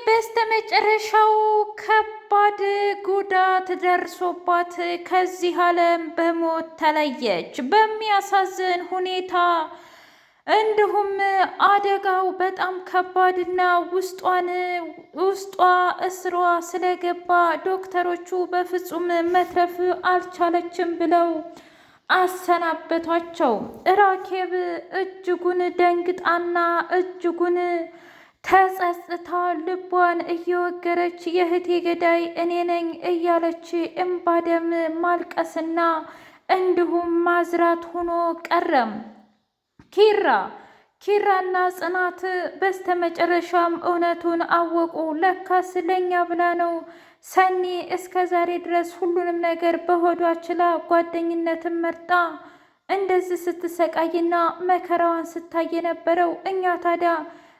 በስተመጨረሻው ከባድ ጉዳት ደርሶባት ከዚህ ዓለም በሞት ተለየች። በሚያሳዝን ሁኔታ እንዲሁም አደጋው በጣም ከባድና ውስጧ እስሯ ስለገባ ዶክተሮቹ በፍጹም መትረፍ አልቻለችም ብለው አሰናበቷቸው። ራኬብ እጅጉን ደንግጣና እጅጉን ተጸጽታ ልቧን እየወገረች የእህቴ ገዳይ እኔ ነኝ እያለች እምባደም ማልቀስና እንዲሁም ማዝራት ሆኖ ቀረም። ኪራና ጽናት በስተመጨረሻም እውነቱን አወቁ። ለካስ ለኛ ብላ ነው ሰኒ እስከ ዛሬ ድረስ ሁሉንም ነገር በሆዷ ችላ ጓደኝነትን መርጣ እንደዚህ ስትሰቃይና መከራዋን ስታይ የነበረው። እኛ ታዲያ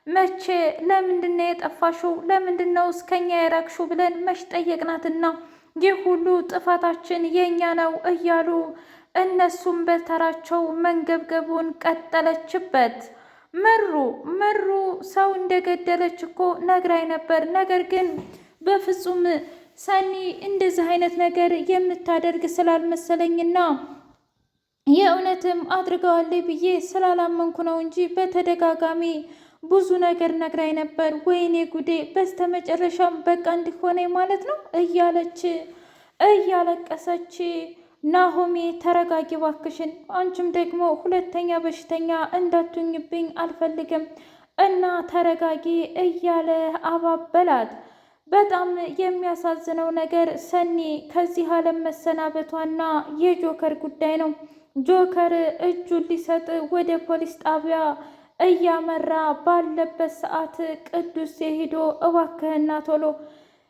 መቼ ለምንድነው የጠፋሽው? ለምንድነው እስከኛ የራቅሽው? ብለን መች ጠየቅናትና ይህ ሁሉ ጥፋታችን የኛ ነው እያሉ እነሱም በተራቸው መንገብገቡን ቀጠለችበት። ምሩ ሰው እንደገደለች እኮ ነግራኝ ነበር። ነገር ግን በፍጹም ሰኒ እንደዚህ አይነት ነገር የምታደርግ ስላልመሰለኝና የእውነትም አድርገዋለች ብዬ ስላላመንኩ ነው እንጂ በተደጋጋሚ ብዙ ነገር ነግራኝ ነበር። ወይኔ ጉዴ! በስተመጨረሻም በቃ እንዲሆነ ማለት ነው እያለች እያለቀሰች ናሆሜ ተረጋጊ ባክሽን፣ አንቺም ደግሞ ሁለተኛ በሽተኛ እንዳትኙብኝ አልፈልግም እና ተረጋጊ እያለ አባበላት። በጣም የሚያሳዝነው ነገር ሰኒ ከዚህ ዓለም መሰናበቷና የጆከር ጉዳይ ነው። ጆከር እጁን ሊሰጥ ወደ ፖሊስ ጣቢያ እያመራ ባለበት ሰዓት ቅዱስ ሄዶ እባክህና ቶሎ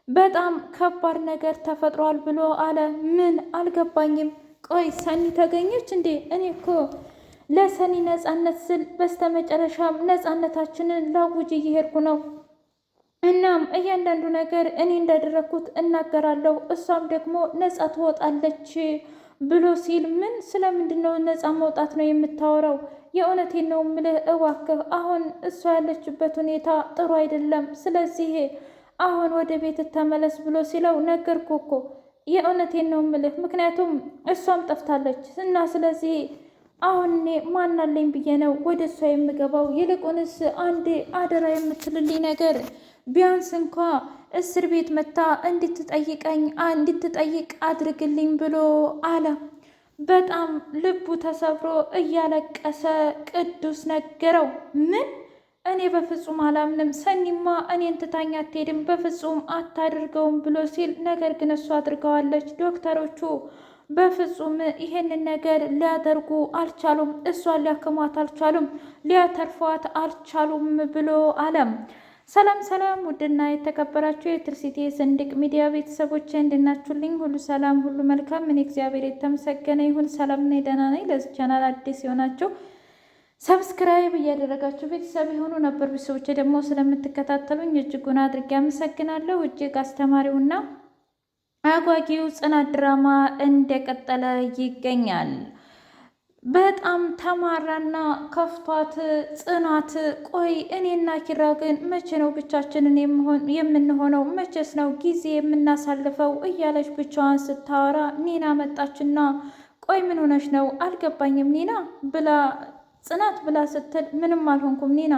በጣም ከባድ ነገር ተፈጥሯል ብሎ አለ። ምን አልገባኝም። ቆይ ሰኒ ተገኘች እንዴ? እኔ እኮ ለሰኒ ነጻነት ስል በስተመጨረሻም ነጻነታችንን ላውጅ እየሄድኩ ነው። እናም እያንዳንዱ ነገር እኔ እንዳደረግኩት እናገራለሁ፣ እሷም ደግሞ ነጻ ትወጣለች ብሎ ሲል ምን ስለምንድን ነው ነጻ መውጣት ነው የምታወራው? የእውነቴን ነው ምልህ፣ እባክህ አሁን እሷ ያለችበት ሁኔታ ጥሩ አይደለም። ስለዚህ አሁን ወደ ቤት ተመለስ ብሎ ሲለው ነገርኩህ እኮ የእውነቴን ነው ምልህ፣ ምክንያቱም እሷም ጠፍታለች እና ስለዚህ አሁን እኔ ማናለኝ ብዬ ነው ወደ እሷ የምገባው። ይልቁንስ አንድ አደራ የምትልልኝ ነገር ቢያንስ እንኳ እስር ቤት መታ እንድትጠይቅ አድርግልኝ ብሎ አለ። በጣም ልቡ ተሰብሮ እያለቀሰ ቅዱስ ነገረው። ምን? እኔ በፍጹም አላምንም፣ ሰኒማ እኔን ትታኝ አትሄድም፣ በፍጹም አታድርገውም ብሎ ሲል ነገር ግን እሷ አድርገዋለች። ዶክተሮቹ በፍጹም ይሄንን ነገር ሊያደርጉ አልቻሉም፣ እሷን ሊያክሟት አልቻሉም፣ ሊያተርፏት አልቻሉም ብሎ አለም። ሰላም ሰላም! ውድና የተከበራችሁ የትርሲቴ ሰንድቅ ሚዲያ ቤተሰቦች እንድናችሁልኝ ሁሉ ሰላም ሁሉ መልካም። እኔ እግዚአብሔር የተመሰገነ ይሁን ሰላም ነኝ፣ ደህና ነኝ። ለዚህ ቻናል አዲስ የሆናችሁ ሰብስክራይብ እያደረጋችሁ ቤተሰብ የሆኑ ነበር። ቤተሰቦች ደግሞ ስለምትከታተሉኝ እጅጉን አድርጌ አመሰግናለሁ። እጅግ አስተማሪውና አጓጊው ጽናት ድራማ እንደቀጠለ ይገኛል። በጣም ተማራና ከፍቷት ጽናት ቆይ እኔና ኪራ ግን መቼ ነው ብቻችንን የምንሆነው? መቼስ ነው ጊዜ የምናሳልፈው? እያለች ብቻዋን ስታወራ ኒና መጣችና ቆይ ምን ሆነሽ ነው? አልገባኝም ኒና ብላ ጽናት ብላ ስትል ምንም አልሆንኩም ኒና።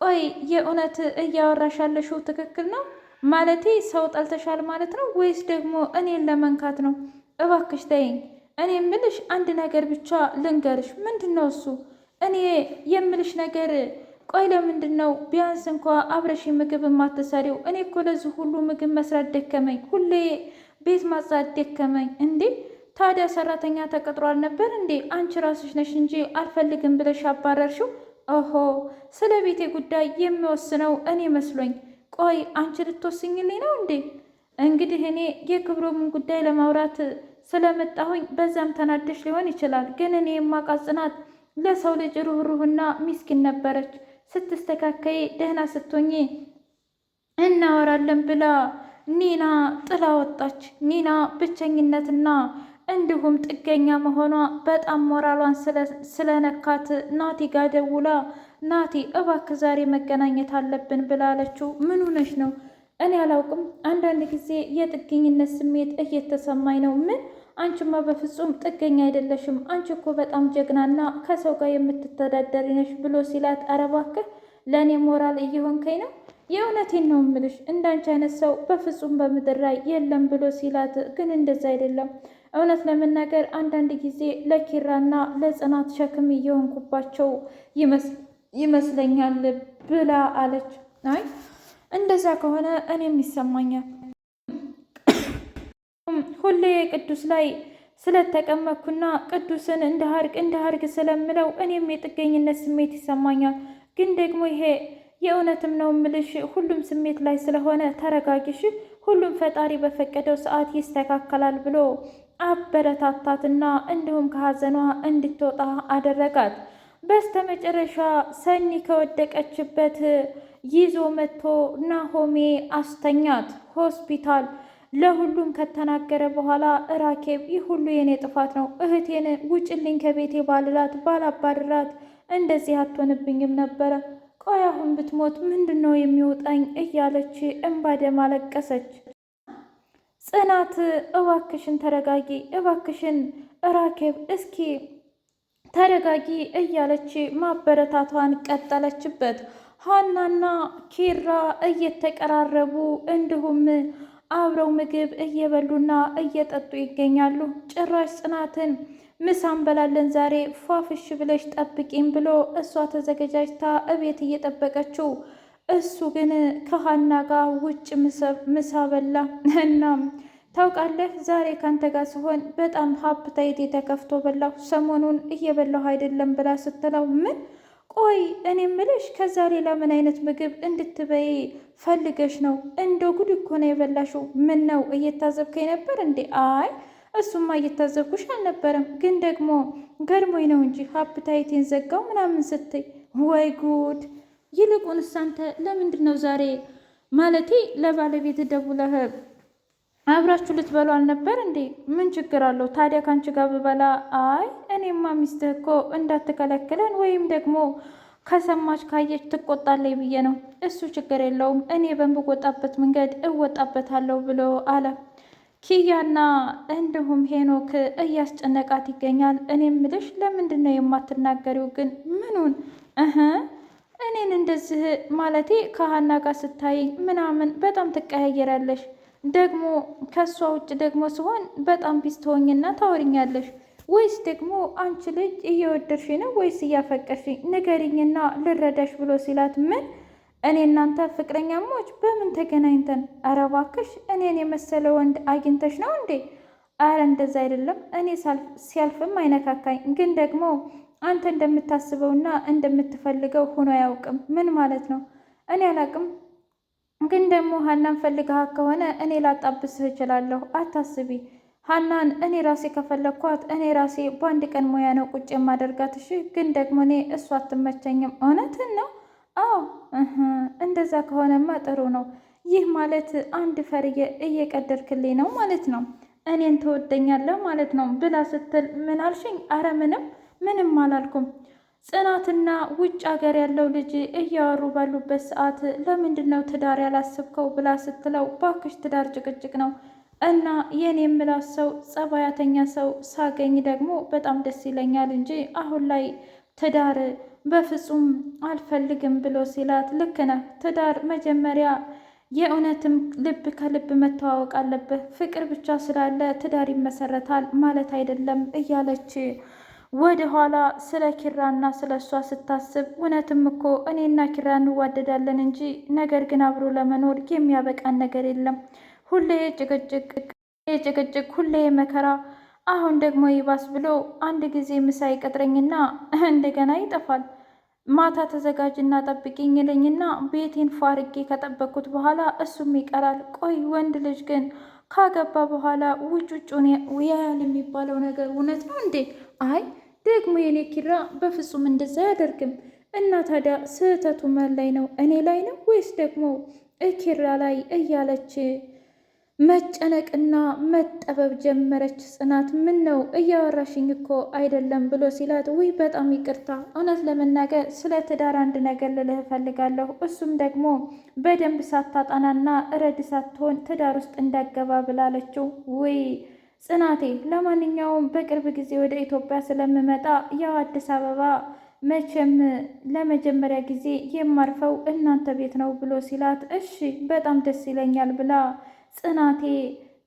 ቆይ የእውነት እያወራሽ ያለሽው ትክክል ነው? ማለቴ ሰው ጠልተሻል ማለት ነው ወይስ ደግሞ እኔን ለመንካት ነው? እባክሽ ተይኝ። እኔ የምልሽ አንድ ነገር ብቻ ልንገርሽ። ምንድን ነው እሱ? እኔ የምልሽ ነገር ቆይ ለምንድን ነው ቢያንስ እንኳ አብረሽ ምግብ የማትሰሪው? እኔ እኮ ለዚህ ሁሉ ምግብ መስራት ደከመኝ፣ ሁሌ ቤት ማጽዳት ደከመኝ። እንዴ ታዲያ ሰራተኛ ተቀጥሯል ነበር እንዴ? አንቺ ራስሽ ነሽ እንጂ አልፈልግም ብለሽ አባረርሽው። ኦሆ ስለ ቤቴ ጉዳይ የሚወስነው እኔ መስሎኝ። ቆይ አንቺ ልትወስኝልኝ ነው እንዴ? እንግዲህ እኔ የክብሮምን ጉዳይ ለማውራት ስለመጣሁኝ በዛም ተናደሽ ሊሆን ይችላል። ግን እኔ የማውቃት ጽናት ለሰው ልጅ ሩህሩህና ሚስኪን ነበረች። ስትስተካከይ ደህና ስትሆኚ እናወራለን ብላ ኒና ጥላ ወጣች። ኒና ብቸኝነትና እንዲሁም ጥገኛ መሆኗ በጣም ሞራሏን ስለነካት ናቲ ጋ ደውላ ናቲ እባክህ ዛሬ መገናኘት አለብን ብላለችው። ምን ሆነሽ ነው? እኔ አላውቅም። አንዳንድ ጊዜ የጥገኝነት ስሜት እየተሰማኝ ነው። ምን? አንቺማ በፍጹም ጥገኛ አይደለሽም። አንቺ እኮ በጣም ጀግናና ከሰው ጋር የምትተዳደሪ ነሽ ብሎ ሲላት፣ ኧረ እባክህ ለእኔ ሞራል እየሆንከኝ ነው። የእውነቴን ነው እምልሽ እንዳንቺ አይነት ሰው በፍጹም በምድር ላይ የለም ብሎ ሲላት፣ ግን እንደዛ አይደለም። እውነት ለመናገር አንዳንድ ጊዜ ለኪራና ለጽናት ሸክም እየሆንኩባቸው ይመስለኛል ብላ አለች። አይ እንደዛ ከሆነ እኔም ይሰማኛል። ሁሌ ቅዱስ ላይ ስለተቀመጥኩና ቅዱስን እንደ ሀርግ ስለምለው እኔም የጥገኝነት ስሜት ይሰማኛል። ግን ደግሞ ይሄ የእውነትም ነው ምልሽ ሁሉም ስሜት ላይ ስለሆነ ተረጋጊሽ፣ ሁሉም ፈጣሪ በፈቀደው ሰዓት ይስተካከላል ብሎ አበረታታትና እንዲሁም ከሀዘኗ እንድትወጣ አደረጋት። በስተመጨረሻ ሰኒ ከወደቀችበት ይዞ መጥቶ ናሆሜ አስተኛት ሆስፒታል። ለሁሉም ከተናገረ በኋላ ራኬብ ይህ ሁሉ የኔ ጥፋት ነው፣ እህቴን ውጭልኝ ከቤቴ ባላባርራት እንደዚህ አትሆንብኝም ነበረ። ቆይ አሁን ብትሞት ምንድን ነው የሚወጣኝ? እያለች እንባ ደም አለቀሰች። ጽናት እባክሽን ተረጋጊ፣ እባክሽን ራኬብ እስኪ ተረጋጊ እያለች ማበረታቷን ቀጠለችበት። ሀናና ኪራ እየተቀራረቡ እንዲሁም አብረው ምግብ እየበሉና እየጠጡ ይገኛሉ። ጭራሽ ጽናትን ምሳ እንበላለን ዛሬ ፏፍሽ ብለሽ ጠብቂም ብሎ እሷ ተዘገጃጅታ እቤት እየጠበቀችው፣ እሱ ግን ከሀና ጋር ውጭ ምሳ በላ። እናም ታውቃለህ ዛሬ ካንተ ጋር ሲሆን በጣም ሀብታይት የተከፍቶ በላሁ፣ ሰሞኑን እየበላሁ አይደለም ብላ ስትለው፣ ምን? ቆይ እኔ ምልሽ ከዛ ሌላ ምን አይነት ምግብ እንድትበይ ፈልገሽ ነው? እንደ ጉድ እኮ ነው የበላሽው። ምን ነው እየታዘብከኝ ነበር እንዴ? አይ እሱማ እየታዘብኩሽ አልነበረም፣ ግን ደግሞ ገርሞኝ ነው እንጂ ሀብታይቴን ዘጋው ምናምን ስትይ፣ ወይ ጉድ! ይልቁንስ አንተ ለምንድን ነው ዛሬ ማለቴ ለባለቤት ደውለህ አብራችሁ ልትበሉ አልነበር እንዴ? ምን ችግር አለው ታዲያ ካንቺ ጋር ብበላ? አይ እኔማ ሚስትህ እኮ እንዳትከለክለን ወይም ደግሞ ከሰማች ካየች ትቆጣለች ብዬ ነው። እሱ ችግር የለውም እኔ በምወጣበት መንገድ እወጣበታለሁ ብሎ አለ። ኪያና እንዲሁም ሄኖክ እያስጨነቃት ይገኛል። እኔ ምልሽ ለምንድን ነው የማትናገሪው ግን? ምኑን? እኔን እንደዚህ ማለቴ ከሀና ጋር ስታይ ምናምን በጣም ትቀያየራለሽ ደግሞ ከእሷ ውጭ ደግሞ ሲሆን በጣም ቢስ ትሆኝና ታወሪኛለሽ። ወይስ ደግሞ አንቺ ልጅ እየወደድሽ ነው ወይስ እያፈቀርሽ? ንገሪኝና ልረዳሽ ብሎ ሲላት፣ ምን እኔ እናንተ ፍቅረኛሞች በምን ተገናኝተን? አረ እባክሽ እኔን የመሰለ ወንድ አግኝተሽ ነው እንዴ? አረ እንደዛ አይደለም፣ እኔ ሲያልፍም አይነካካኝ። ግን ደግሞ አንተ እንደምታስበውና እንደምትፈልገው ሆኖ አያውቅም። ምን ማለት ነው? እኔ አላውቅም ግን ደግሞ ሀናን ፈልገሃት ከሆነ እኔ ላጣብስህ እችላለሁ። አታስቢ ሀናን እኔ ራሴ ከፈለግኳት እኔ ራሴ በአንድ ቀን ሙያ ነው ቁጭ የማደርጋት። እሺ ግን ደግሞ እኔ እሷ አትመቸኝም። እውነትን ነው? አዎ እንደዛ ከሆነማ ጥሩ ነው። ይህ ማለት አንድ ፈር እየቀደድክልኝ ነው ማለት ነው። እኔን ትወደኛለህ ማለት ነው ብላ ስትል፣ ምን አልሽኝ? አረ ምንም አላልኩም። ጽናትና ውጭ ሀገር ያለው ልጅ እያወሩ ባሉበት ሰዓት ለምንድን ነው ትዳር ያላስብከው ብላ ስትለው፣ ባክሽ ትዳር ጭቅጭቅ ነው እና የኔ የምላት ሰው ጸባያተኛ ሰው ሳገኝ ደግሞ በጣም ደስ ይለኛል እንጂ አሁን ላይ ትዳር በፍጹም አልፈልግም ብሎ ሲላት፣ ልክ ነህ። ትዳር መጀመሪያ የእውነትም ልብ ከልብ መተዋወቅ አለብህ። ፍቅር ብቻ ስላለ ትዳር ይመሰረታል ማለት አይደለም እያለች ወደ ኋላ ስለ ኪራና ስለ እሷ ስታስብ፣ እውነትም እኮ እኔና ኪራ እንዋደዳለን እንጂ ነገር ግን አብሮ ለመኖር የሚያበቃን ነገር የለም። ሁሌ ጭቅጭቅ፣ ሁሌ መከራ። አሁን ደግሞ ይባስ ብሎ አንድ ጊዜ ምሳ ይቀጥረኝና እንደገና ይጠፋል። ማታ ተዘጋጅና ጠብቂኝ ይለኝና ቤቴን ፏርጌ ከጠበቅኩት በኋላ እሱም ይቀራል። ቆይ ወንድ ልጅ ግን ካገባ በኋላ ውጩጩን ያያል የሚባለው ነገር እውነት ነው እንዴ? አይ ደግሞ የኔ ኪራ በፍጹም እንደዛ አያደርግም። እና ታዲያ ስህተቱ ማን ላይ ነው? እኔ ላይ ነው ወይስ ደግሞ ኪራ ላይ? እያለች መጨነቅና መጠበብ ጀመረች። ጽናት ምን ነው እያወራሽኝ እኮ አይደለም ብሎ ሲላት፣ ውይ በጣም ይቅርታ፣ እውነት ለመናገር ስለ ትዳር አንድ ነገር ልልህ እፈልጋለሁ። እሱም ደግሞ በደንብ ሳታጠናና ረድ ሳትሆን ትዳር ውስጥ እንዳገባ ብላለችው። ውይ ጽናቴ፣ ለማንኛውም በቅርብ ጊዜ ወደ ኢትዮጵያ ስለምመጣ ያው አዲስ አበባ መቼም ለመጀመሪያ ጊዜ የማርፈው እናንተ ቤት ነው ብሎ ሲላት፣ እሺ በጣም ደስ ይለኛል ብላ ጽናቴ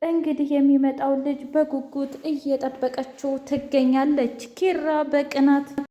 እንግዲህ የሚመጣው ልጅ በጉጉት እየጠበቀችው ትገኛለች። ኪራ በቅናት